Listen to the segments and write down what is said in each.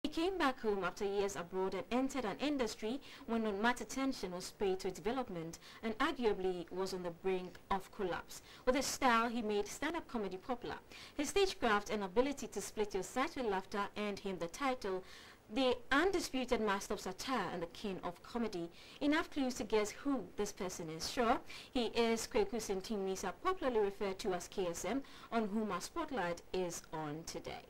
came back home after years abroad and entered an industry when not much attention was paid to its development and arguably was on the brink of collapse. With his style, he made stand-up comedy popular. His stagecraft and ability to split your sides with laughter earned him the title the undisputed master of satire and the king of comedy. Enough clues to guess who this person is. Sure, he is Kwaku Sintim-Misa, popularly referred to as KSM, on whom our spotlight is on today.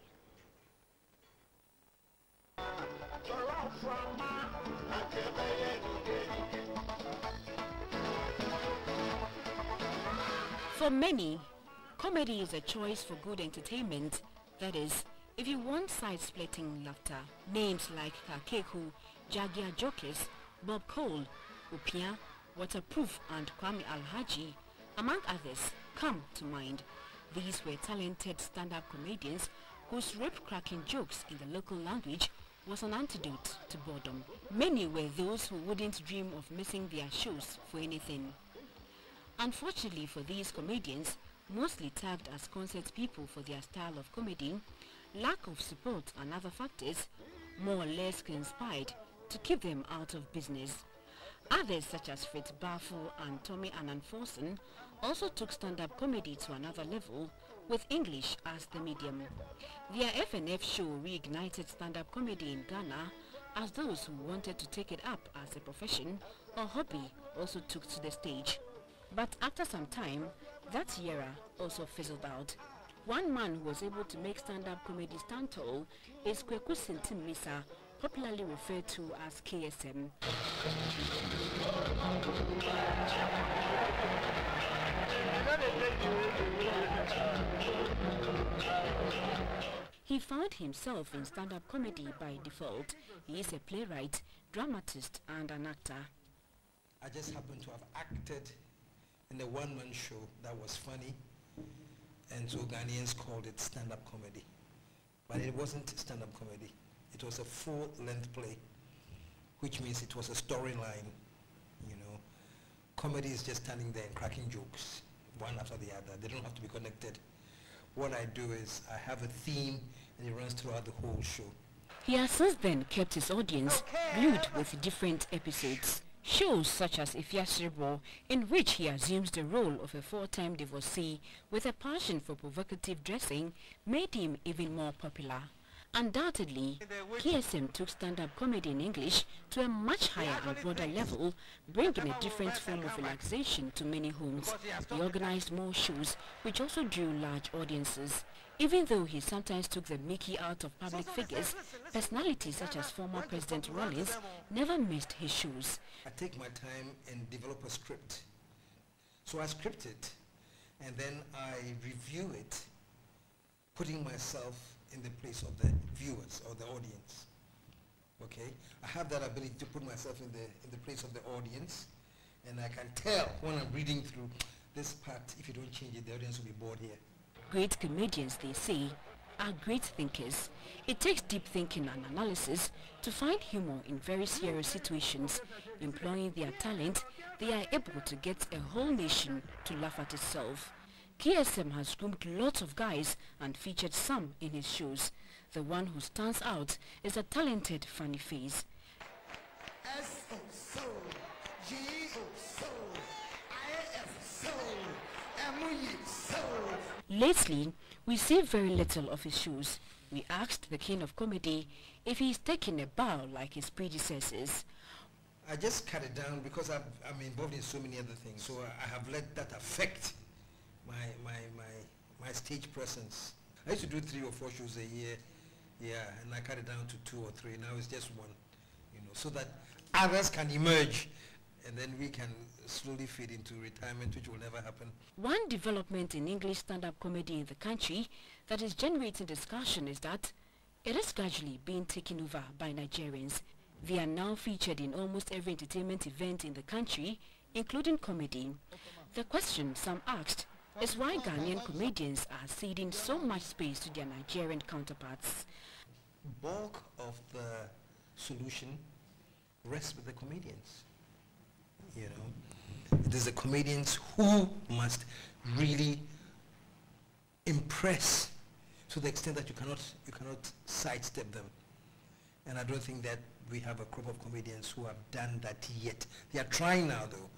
For many, comedy is a choice for good entertainment. That is, if you want side-splitting laughter, names like Kakeku, Jagia Jokes, Bob Cole, Upia, Waterproof and Kwame Alhaji, among others, come to mind. These were talented stand-up comedians whose rip-cracking jokes in the local language was an antidote to boredom. Many were those who wouldn't dream of missing their shows for anything. Unfortunately for these comedians, mostly tagged as concert people for their style of comedy, lack of support and other factors more or less conspired to keep them out of business. Others such as Fritz Baffle and Tommy Ananforsen also took stand-up comedy to another level with English as the medium. Their FNF show reignited stand-up comedy in Ghana as those who wanted to take it up as a profession or hobby also took to the stage. But after some time, that era also fizzled out. One man who was able to make stand-up comedy stand tall is Kwaku Sintim-Misa, popularly referred to as KSM. He found himself in stand-up comedy by default. He is a playwright, dramatist and an actor. I just happened to have acted in a one-man show that was funny, and so Ghanaians called it stand-up comedy. But it wasn't stand-up comedy. It was a full-length play, which means it was a storyline, you know. Comedy is just standing there and cracking jokes, one after the other. They don't have to be connected. What I do is I have a theme, and it runs throughout the whole show. He has since then kept his audience glued with different episodes. Shows such as Ifiasirbo, in which he assumes the role of a four-time divorcee with a passion for provocative dressing, made him even more popular. Undoubtedly, KSM took stand-up comedy in English to a much higher and broader level, bringing a different form of relaxation to many homes. He organized more shows, which also drew large audiences. Even though he sometimes took the mickey out of public figures, personalities such as former President Rawlings never missed his shows. I take my time and develop a script. So I script it, and then I review it, putting myself in the place of the viewers or the audience. Okay? I have that ability to put myself in the place of the audience, and I can tell when I'm reading through this part, if you don't change it, the audience will be bored here. Great comedians, they say, are great thinkers. It takes deep thinking and analysis to find humor in very serious situations. Employing their talent, they are able to get a whole nation to laugh at itself. KSM has groomed lots of guys and featured some in his shows. The one who stands out is a talented funny face. Lately, we see very little of his shows. We asked the king of comedy if he's taking a bow like his predecessors. I just cut it down because I'm involved in so many other things, so I have let that affect my stage presence. I used to do 3 or 4 shows a year, yeah, and I cut it down to 2 or 3. Now it's just 1, you know, so that others can emerge, and then we can slowly fade into retirement, which will never happen. One development in English stand-up comedy in the country that is generating discussion is that it is gradually being taken over by Nigerians. They are now featured in almost every entertainment event in the country, including comedy. The question some asked is why Ghanaian comedians are ceding so much space to their Nigerian counterparts. Bulk of the solution rests with the comedians. You know, it is the comedians who must really impress to the extent that you cannot sidestep them. And I don't think that we have a crop of comedians who have done that yet. They are trying now, though.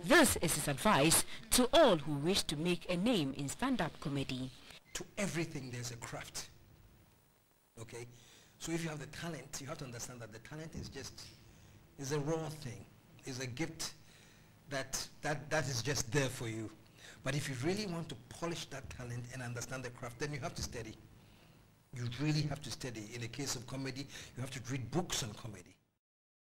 This is his advice to all who wish to make a name in stand-up comedy. To everything, there's a craft. Okay? So if you have the talent, you have to understand that the talent is a raw thing. It's a gift that is just there for you. But if you really want to polish that talent and understand the craft, then you have to study. You really have to study. In the case of comedy, you have to read books on comedy.